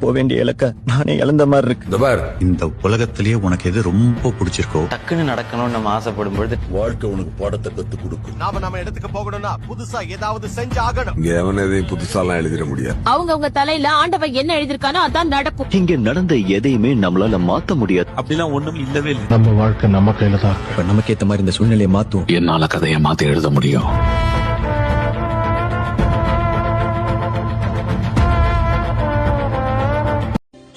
போக வேண்டிய இலக்க நானே இழந்த மாதிரி இருக்கு. இந்த உலகத்திலேயே உனக்கு எது ரொம்ப பிடிச்சிருக்கோ டக்குன்னு நடக்கணும்னு நம்ம ஆசைப்படும் பொழுது வாழ்க்கை உனக்கு பாடத்தை கத்து கொடுக்கும். நம்ம இடத்துக்கு போகணும்னா புதுசா ஏதாவது செஞ்சு ஆகணும். இங்க எவன் எதையும் புதுசாலாம் எழுதிட முடியாது. அவங்க தலையில ஆண்டவன் என்ன எழுதிருக்கானோ அதான் நடக்கும். இங்க நடந்த எதையுமே நம்மளால மாத்த முடியாது. அப்படிலாம் ஒண்ணும் இல்லவே இல்லை. நம்ம வாழ்க்கை நம்ம கையில தான். நமக்கு ஏத்த மாதிரி இந்த சூழ்நிலையை மாத்தும். என்னால கதையை மாத்தி எழுத முடியும்.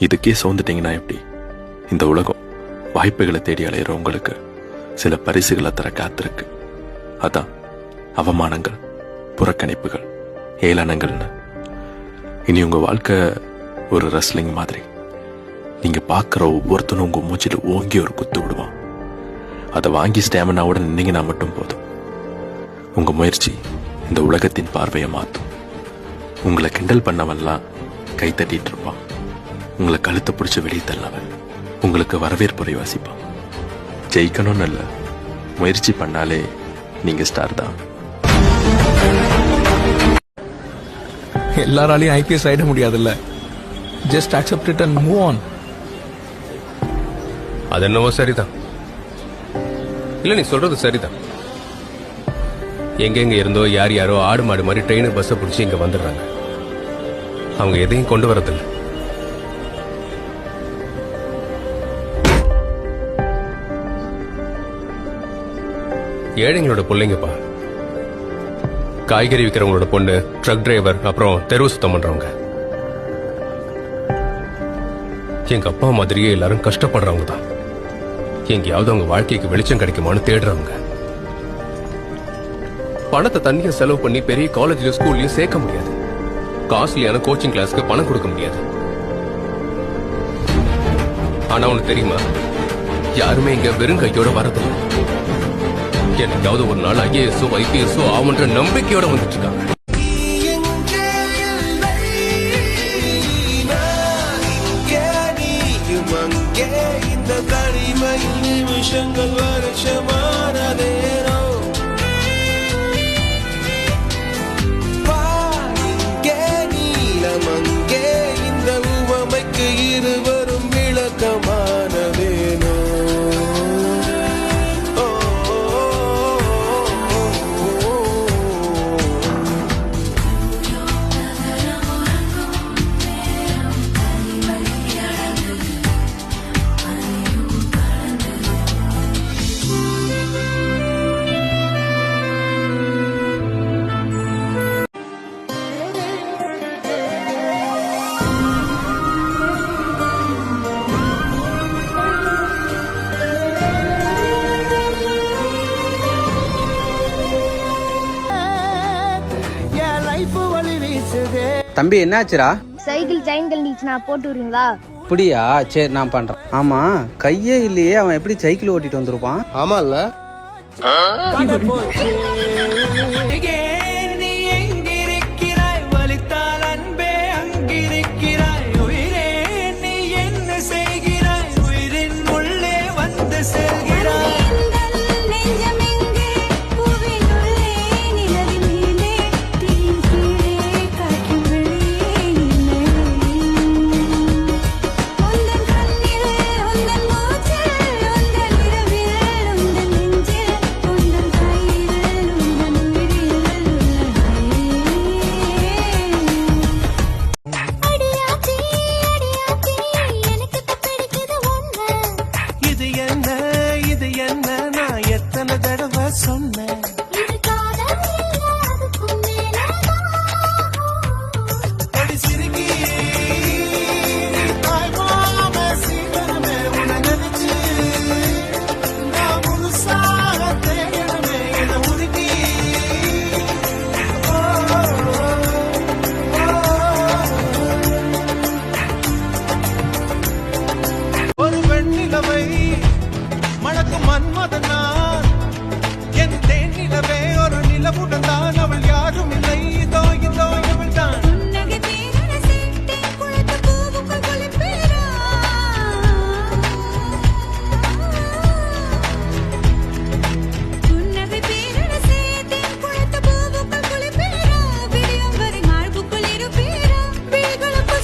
இதுக்கே சோர்ந்துட்டீங்கன்னா எப்படி? இந்த உலகம் வாய்ப்புகளை தேடி அலையிற உங்களுக்கு சில பரிசுகளை தர காத்திருக்கு. அதான் அவமானங்கள், புறக்கணிப்புகள், ஏளனங்கள்னு. இனி உங்க வாழ்க்கை ஒரு ரெஸ்லிங் மாதிரி. நீங்க பாக்குற ஒவ்வொருத்தனும் உங்க மூச்சில் ஓங்கி ஒரு குத்து விடுவான். அதை வாங்கி ஸ்டாமினாவோட நின்னீங்கன்னா மட்டும் போதும். உங்க முயற்சி இந்த உலகத்தின் பார்வையை மாத்தும். உங்களை கிண்டல் பண்ணவெல்லாம் கை தட்டிட்டு இருப்பான். உங்களை கழுத்தை பிடிச்ச வெளியே தள்ளவன் உங்களுக்கு வரவேற்புரை வாசிப்பான். ஜெயிக்கணும்னு இல்ல, முயற்சி பண்ணாலே நீங்க ஸ்டார் தான். எல்லாராலையும் ஐபிஎஸ் ஆயிட முடியாதுல்ல. Just accept it and move on. அது என்னவோ சரிதான். இல்ல, நீ சொல்றது சரிதான். எங்கெங்க இருந்தோ யார் யாரோ ஆடு மாடு மாதிரி ட்ரெயின் பஸ்ஸை பிடிச்சி இங்க வந்துடுறாங்க. அவங்க எதையும் கொண்டு வரதில்லை. ஏழைங்களோட பிள்ளைங்கப்பா. காய்கறி விற்கிறவங்களோட பொண்ணு, ட்ரக் டிரைவர், அப்புறம் தெருவு சுத்தம் பண்றவங்க. எங்க அப்பா மாதிரியே எல்லாரும் கஷ்டப்படுறவங்க தான். எங்கேயாவது அவங்க வாழ்க்கைக்கு வெளிச்சம் கிடைக்குமான்னு தேடுறவங்க. பணத்தை தனியா செலவு பண்ணி பெரிய காலேஜ்லயும் ஸ்கூல்லயும் சேர்க்க முடியாது. காஸ்ட்லியான கோச்சிங் கிளாஸ்க்கு பணம் கொடுக்க முடியாது. ஆனா உனக்கு தெரியுமா, யாருமே இங்க வெறும் கையோட வரதில்லை. என்னைக்காவது ஒரு நாள் ஐஏஎஸ்ஓ ஐபிஎஸ்ஓ ஆகுன்ற நம்பிக்கையோட வந்துட்டு இருக்காங்க. இந்த தனிமையில் நிமிஷங்கள் வருஷமானதேனோ. நீலமங்கே இந்த உவமைக்கு இருவரும் விளக்கமானதேனோ. தம்பி என்னாச்சுரா? சைக்கிள் செயின் கழட்டிச்சுனா போட்டு விடுறீங்களா? அப்படியா, சரி நான் பண்றேன். ஆமா, கையே இல்லையே, அவன் எப்படி சைக்கிள் ஓட்டிட்டு வந்திருப்பான்? ஆமா இல்ல.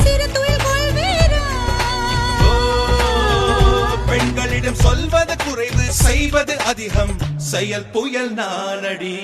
சிறு துயில் கொள்வே என்னிடம் சொல்வது குறைவு செய்வது அதிகம் செயல் புயல் நானடி